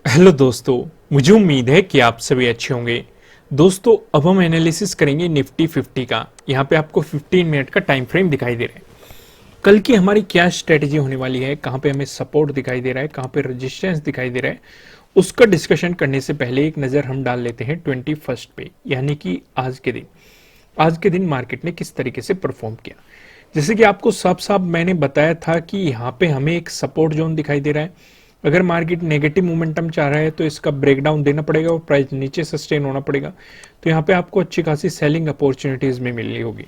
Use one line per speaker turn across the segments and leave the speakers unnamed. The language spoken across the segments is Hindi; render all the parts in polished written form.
हेलो दोस्तों, मुझे उम्मीद है कि आप सभी अच्छे होंगे। दोस्तों, अब हम एनालिसिस करेंगे निफ्टी 50 का। यहाँ पे आपको 15 मिनट का टाइम फ्रेम दिखाई दे रहा है। कल की हमारी क्या स्ट्रेटेजी होने वाली है, कहाँ पे हमें सपोर्ट दिखाई दे रहा है, कहाँ पे रेजिस्टेंस दिखाई दे रहा है, उसका डिस्कशन करने से पहले एक नज़र हम डाल लेते हैं 21 पे, यानी कि आज के दिन मार्केट ने किस तरीके से परफॉर्म किया। जैसे कि आपको साफ साफ मैंने बताया था कि यहाँ पे हमें एक सपोर्ट जोन दिखाई दे रहा है। अगर मार्केट नेगेटिव मोमेंटम चाह रहा है तो इसका ब्रेकडाउन देना पड़ेगा और प्राइस नीचे सस्टेन होना पड़ेगा। तो यहाँ पे आपको अच्छी खासी सेलिंग अपॉर्चुनिटीज में मिलनी होगी।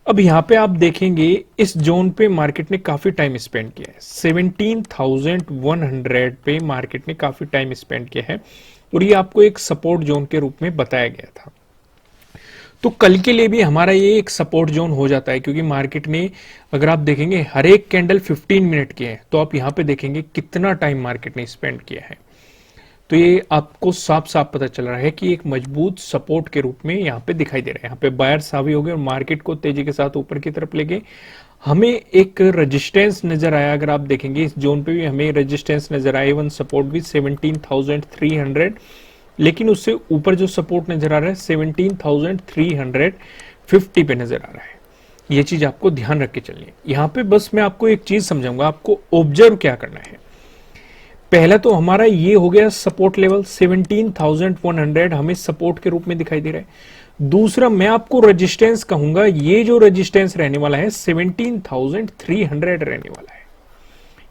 अब यहाँ पे आप देखेंगे इस जोन पे मार्केट ने काफी टाइम स्पेंड किया है। 17,100 पे मार्केट ने काफी टाइम स्पेंड किया है और ये आपको एक सपोर्ट जोन के रूप में बताया गया था। तो कल के लिए भी हमारा ये एक सपोर्ट जोन हो जाता है, क्योंकि मार्केट ने, अगर आप देखेंगे, हर एक कैंडल 15 मिनट की है। तो आप यहाँ पे देखेंगे कितना टाइम मार्केट ने स्पेंड किया है। तो ये आपको साफ साफ पता चल रहा है कि एक मजबूत सपोर्ट के रूप में यहाँ पे दिखाई दे रहा है। यहाँ पे बायर्स हावी हो गए और मार्केट को तेजी के साथ ऊपर की तरफ ले गए। हमें एक रेजिस्टेंस नजर आया। अगर आप देखेंगे इस जोन पे भी हमें रेजिस्टेंस नजर आया, इवन सपोर्ट भी 17,300, लेकिन उससे ऊपर जो सपोर्ट नजर आ रहा है 17,350 पे नजर आ रहा है। ये चीज आपको ध्यान रख के चलनी है। यहां पे बस मैं आपको एक चीज समझाऊंगा, आपको ऑब्जर्व क्या करना है। पहला तो हमारा ये हो गया सपोर्ट लेवल 17,100 हमें सपोर्ट के रूप में दिखाई दे रहा है। दूसरा मैं आपको रेजिस्टेंस कहूंगा, ये जो रेजिस्टेंस रहने वाला है 17,300 रहने वाला है।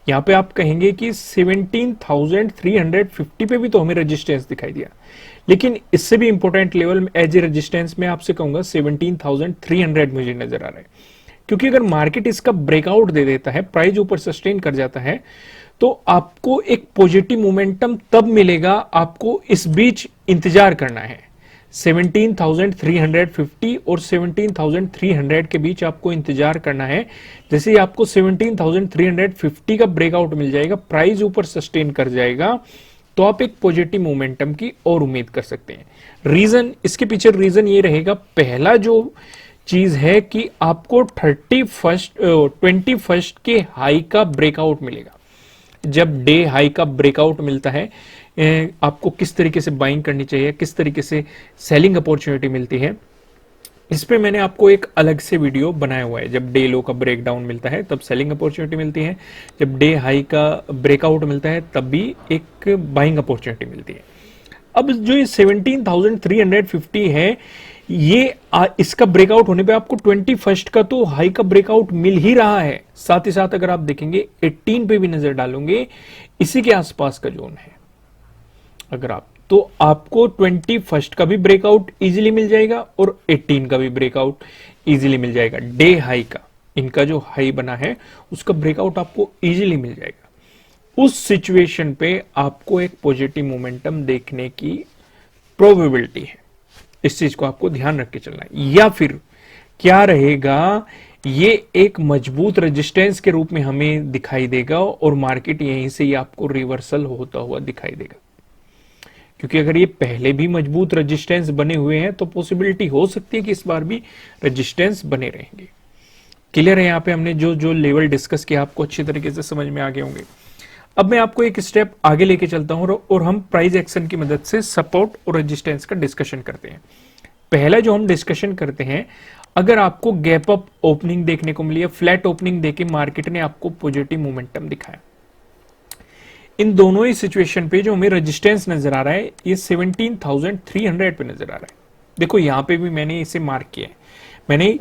यहाँ पे आप कहेंगे कि 17,350 पे भी तो हमें रेजिस्टेंस दिखाई दिया, लेकिन इससे भी important level as a resistance में आपसे कहूंगा 17,300 मुझे नजर आ रहा है। क्योंकि अगर मार्केट इसका ब्रेकआउट दे देता है, प्राइस ऊपर सस्टेन कर जाता है, तो आपको एक पॉजिटिव मोमेंटम तब मिलेगा। आपको इस बीच इंतजार करना है। 17,350 और 17,300 के बीच आपको इंतजार करना है। जैसे ही आपको 17,350 का ब्रेकआउट मिल जाएगा, प्राइस ऊपर सस्टेन कर जाएगा, तो आप एक पॉजिटिव मोमेंटम की और उम्मीद कर सकते हैं। रीजन, इसके पीछे रीजन ये रहेगा, पहला जो चीज है कि आपको 21 के हाई का ब्रेकआउट मिलेगा। जब डे हाई का ब्रेकआउट मिलता है, आपको किस तरीके से बाइंग करनी चाहिए, किस तरीके से सेलिंग अपॉर्चुनिटी मिलती है, इस पे मैंने आपको एक अलग से वीडियो बनाया हुआ है। जब डे लो का ब्रेकडाउन मिलता है तब सेलिंग अपॉर्चुनिटी मिलती है, जब डे हाई का ब्रेकआउट मिलता है तब भी एक बाइंग अपॉर्चुनिटी मिलती है। अब जो ये 17,350 है, ये इसका ब्रेकआउट होने पे आपको 21 का तो हाई का ब्रेकआउट मिल ही रहा है। साथ ही साथ अगर आप देखेंगे 18 पे भी नजर डालोगे, इसी के आसपास का जोन है। अगर आप, तो आपको 21 का भी ब्रेकआउट इजीली मिल जाएगा और 18 का भी ब्रेकआउट इजीली मिल जाएगा। डे हाई का, इनका जो हाई बना है उसका ब्रेकआउट आपको इजीली मिल जाएगा। उस सिचुएशन पे आपको एक पॉजिटिव मोमेंटम देखने की प्रोबेबिलिटी है। इस चीज को आपको ध्यान रख के चलना है। या फिर क्या रहेगा, ये एक मजबूत रेजिस्टेंस के रूप में हमें दिखाई देगा और मार्केट यहीं से ही आपको रिवर्सल होता हुआ दिखाई देगा। क्योंकि अगर ये पहले भी मजबूत रेजिस्टेंस बने हुए हैं तो पॉसिबिलिटी हो सकती है कि इस बार भी रेजिस्टेंस बने रहेंगे। क्लियर है? यहाँ पे हमने जो जो लेवल डिस्कस किया आपको अच्छी तरीके से समझ में आ गए होंगे। अब मैं आपको एक स्टेप आगे लेके चलता हूं और हम प्राइस एक्शन की मदद से सपोर्ट और रेजिस्टेंस का डिस्कशन करते हैं। पहला जो हम डिस्कशन करते हैं, अगर आपको गैप अप ओपनिंग देखने को मिली है, फ्लैट ओपनिंग देके मार्केट ने आपको पॉजिटिव मोमेंटम दिखाया, इन दोनों ही सिचुएशन पे जो हमें रेजिस्टेंस नजर आ रहा है ये 17,300 पे नजर आ रहा है। देखो यहां पे भी मैंने इसे मार्क किया है। मैंने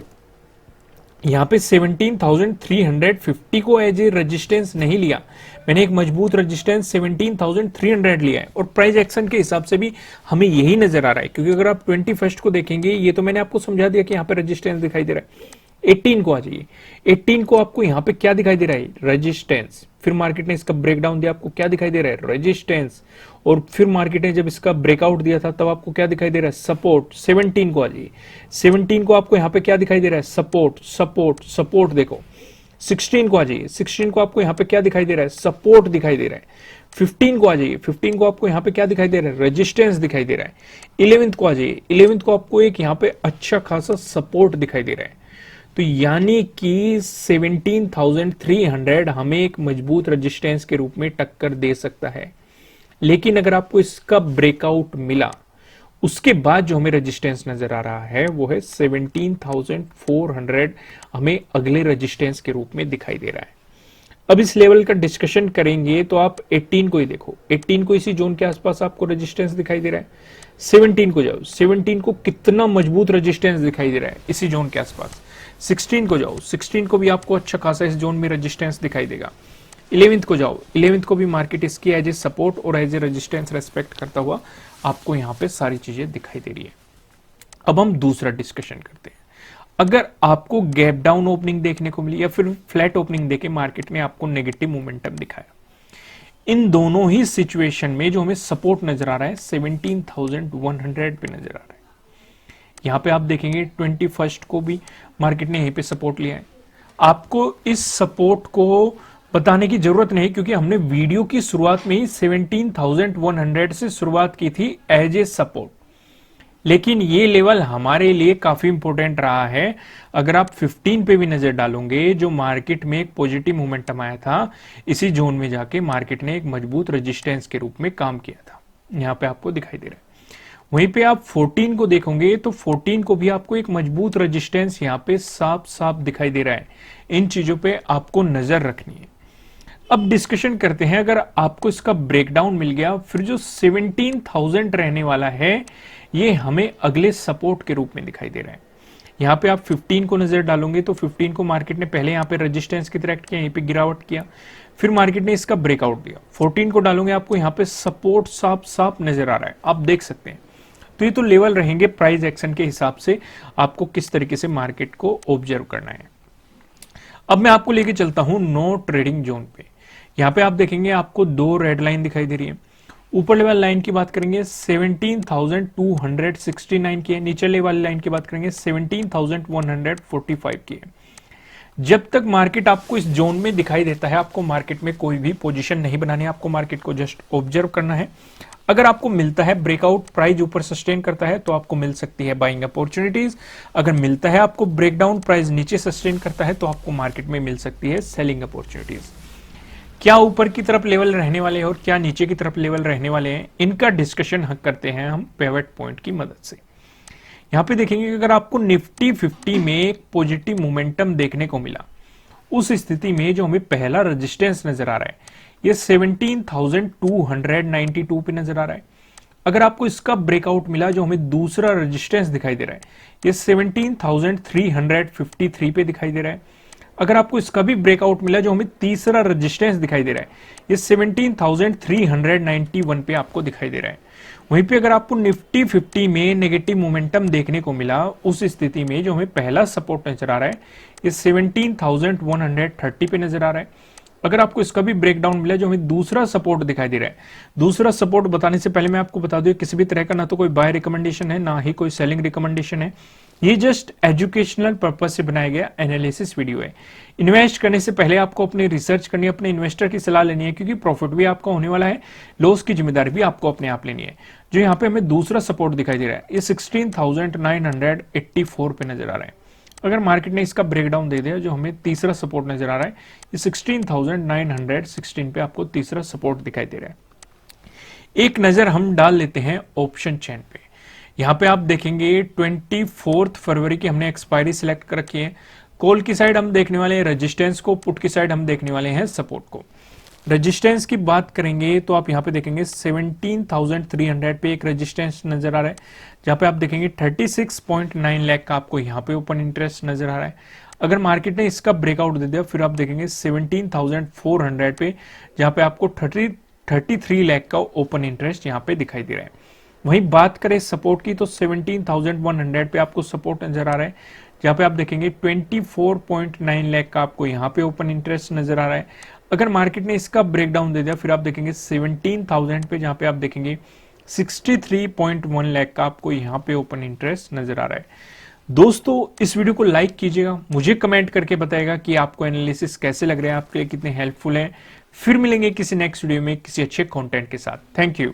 यहां पे 17,350 को एज ए रेजिस्टेंस नहीं लिया, मैंने एक मजबूत रेजिस्टेंस 17,300 लिया है। और प्राइस एक्शन के हिसाब से भी हमें यही नजर आ रहा है, क्योंकि अगर आप 21 को देखेंगे, ये तो मैंने आपको समझा दिया कि यहां पे रेजिस्टेंस दिखाई दे रहा है। 18 को आ जाइए। 18 को आपको यहां पे क्या दिखाई दे रहा है? रेजिस्टेंस। फिर मार्केट ने इसका ब्रेकडाउन दिया, आपको क्या दिखाई दे रहा है? रेजिस्टेंस। और फिर मार्केट ने जब इसका ब्रेकआउट दिया था तब आपको क्या दिखाई दे रहा है? सपोर्ट। 17 को आ जाइए। 17 को आपको यहां पे क्या दिखाई दे रहा है? Support, support, support. देखो 16 को आ जाइए। 16 को आपको यहां पे क्या दिखाई दे रहा है? सपोर्ट दिखाई दे रहा है। 15 को आ जाइए। 15 को आपको यहां पे क्या दिखाई दे रहा है? रेजिस्टेंस दिखाई दे रहा है। 11th को आ जाइए। 11th को आपको एक यहां पे अच्छा खासा सपोर्ट दिखाई दे रहा है। तो यानी कि 17,300 हमें एक मजबूत रेजिस्टेंस के रूप में टक्कर दे सकता है। लेकिन अगर आपको इसका ब्रेकआउट मिला, उसके बाद जो हमें रेजिस्टेंस नजर आ रहा है वो है 17,400, हमें अगले रेजिस्टेंस के रूप में दिखाई दे रहा है। अब इस लेवल का डिस्कशन करेंगे तो आप 18 को ही देखो, 18 को इसी जोन के आसपास आपको रेजिस्टेंस दिखाई दे रहा है। 17 को जाओ, 17 को कितना मजबूत रेजिस्टेंस दिखाई दे रहा है इसी जोन के आसपास। 16 को जाओ, 16 को भी आपको अच्छा खासा इस जोन में रेजिस्टेंस दिखाई देगा। 11th को जाओ, 11th को भी मार्केट इसकी एज ए सपोर्ट और एज ए रेजिस्टेंस रेस्पेक्ट करता हुआ आपको यहां पे सारी चीजें दिखाई दे रही है। अब हम दूसरा डिस्कशन करते हैं। अगर आपको गैप डाउन ओपनिंग देखने को मिली या फिर फ्लैट ओपनिंग देके मार्केट में आपको नेगेटिव मोमेंटम दिखाया, इन दोनों ही सिचुएशन में जो हमें सपोर्ट नजर आ रहा है 17,100 पे नजर आ रहा है। यहां पे आप देखेंगे 21st को भी मार्केट ने यहीं पे सपोर्ट लिया है। आपको इस सपोर्ट को बताने की जरूरत नहीं, क्योंकि हमने वीडियो की शुरुआत में ही 17,100 से शुरुआत की थी एज ए सपोर्ट। लेकिन ये लेवल हमारे लिए काफी इंपॉर्टेंट रहा है। अगर आप 15 पे भी नजर डालोगे, जो मार्केट में एक पॉजिटिव मोमेंटम आया था, इसी जोन में जाके मार्केट ने एक मजबूत रेजिस्टेंस के रूप में काम किया था, यहां पे आपको दिखाई दे रहा है। वहीं पे आप 14 को देखोगे तो 14 को भी आपको एक मजबूत रेजिस्टेंस यहां पे साफ साफ दिखाई दे रहा है। इन चीजों पे आपको नजर रखनी है। अब डिस्कशन करते हैं, अगर आपको इसका ब्रेकडाउन मिल गया, फिर जो 17,000 रहने वाला है ये हमें अगले सपोर्ट के रूप में दिखाई दे रहा है। यहां पे आप 15 को नजर डालोगे तो 15 को मार्केट ने पहले यहां पे रेजिस्टेंस की तरह एक्ट किया, यहीं पे गिरावट किया, फिर मार्केट ने इसका ब्रेकआउट दिया। 14 को डालोगे आपको यहां पे सपोर्ट साफ साफ नजर आ रहा है, आप देख सकते हैं। तो ये तो लेवल रहेंगे प्राइस एक्शन के हिसाब से आपको किस तरीके से मार्केट को ऑब्जर्व करना है। अब मैं आपको लेके चलता हूं नो ट्रेडिंग जोन पे। यहां पे आप देखेंगे आपको दो रेड लाइन दिखाई दे रही है। ऊपर लेवल लाइन की बात करेंगे 17,269 की है, नीचे लेवल लाइन की बात करेंगे 17,145 की है। जब तक मार्केट आपको इस जोन में दिखाई देता है, आपको मार्केट में कोई भी पोजीशन नहीं बनानी है, आपको मार्केट को जस्ट ऑब्जर्व करना है। अगर आपको मिलता है ब्रेकआउट, प्राइस ऊपर सस्टेन करता है तो आपको मिल सकती है बाइंग अपॉर्चुनिटीज। अगर मिलता है आपको ब्रेकडाउन, प्राइस नीचे सस्टेन करता है तो आपको मार्केट में मिल सकती है सेलिंग अपॉर्चुनिटीज। क्या ऊपर की तरफ लेवल रहने वाले हैं और क्या नीचे की तरफ लेवल रहने वाले हैं, इनका डिस्कशन करते हैं हम पिवट पॉइंट की मदद से। यहां पे देखेंगे कि अगर आपको निफ्टी 50 में एक पॉजिटिव मोमेंटम देखने को मिला, उस स्थिति में जो हमें पहला रेजिस्टेंस नजर आ रहा है ये 17,292 पे नजर आ रहा है। अगर आपको इसका ब्रेकआउट मिला, जो हमें दूसरा रेजिस्टेंस दिखाई दे रहा है ये 17,353 पे दिखाई दे रहा है। अगर आपको इसका भी ब्रेकआउट मिला, जो हमें तीसरा रेजिस्टेंस दिखाई दे रहा है ये 17,391 पे आपको दिखाई दे रहा है। वहीं पे अगर आपको निफ्टी 50 में नेगेटिव मोमेंटम देखने को मिला, उस स्थिति में जो हमें पहला सपोर्ट नजर आ रहा है ये 17,130 पे नजर आ रहा है। अगर आपको इसका भी ब्रेकडाउन मिला, जो हमें दूसरा सपोर्ट दिखाई दे रहा है, दूसरा सपोर्ट बताने से पहले मैं आपको बता दूं किसी भी तरह का ना तो कोई बाय रिकमेंडेशन है, ना ही कोई सेलिंग रिकमेंडेशन है। ये जस्ट एजुकेशनल पर्पज से बनाया गया एनालिसिस वीडियो है। इन्वेस्ट करने से पहले आपको अपनी रिसर्च करनी है, अपने इन्वेस्टर की सलाह लेनी है, क्योंकि प्रॉफिट भी आपका होने वाला है, लॉस की जिम्मेदारी भी आपको अपने आप लेनी है। जो यहाँ पे हमें दूसरा सपोर्ट दिखाई दे रहा है ये 16,984 पे नजर आ रहा है। अगर मार्केट ने इसका ब्रेकडाउन दे दिया, जो हमें तीसरा सपोर्ट नजर आ रहा है ये 16,916 पे आपको तीसरा सपोर्ट दिखाई दे रहा है। एक नजर हम डाल लेते हैं ऑप्शन चेन पे। यहां पे आप देखेंगे 24 फरवरी की हमने एक्सपायरी सिलेक्ट कर रखी है। कॉल की साइड हम देखने वाले हैं रेजिस्टेंस को, पुट की साइड हम देखने वाले हैं सपोर्ट को। रेजिस्टेंस की बात करेंगे तो आप यहां पे देखेंगे 17,300 पे एक रेजिस्टेंस नजर आ रहा है, जहां पे आप देखेंगे 36.9 लाख का आपको यहां पे ओपन इंटरेस्ट नजर आ रहा है। अगर मार्केट ने इसका ब्रेकआउट दे दिया, फिर आप देखेंगे 17,400 पे, जहां पे आपको 33 लाख का ओपन इंटरेस्ट यहां पे दिखाई दे रहा है। वहीं बात करें सपोर्ट की तो 17,100 पे आपको सपोर्ट नजर आ रहा है, जहां पे आप देखेंगे 24.9 लाख का आपको यहां पे ओपन इंटरेस्ट नजर आ रहा है। अगर मार्केट ने इसका ब्रेकडाउन दे दिया, फिर आप देखेंगे 17,000 पे, जहां पे आप देखेंगे 63.1 लाख का आपको यहां पे ओपन इंटरेस्ट नजर आ रहा है। दोस्तों इस वीडियो को लाइक कीजिएगा, मुझे कमेंट करके बताएगा कि आपको एनालिसिस कैसे लग रहे हैं, आपके लिए कितने हेल्पफुल है। फिर मिलेंगे किसी नेक्स्ट वीडियो में किसी अच्छे कंटेंट के साथ। Thank you.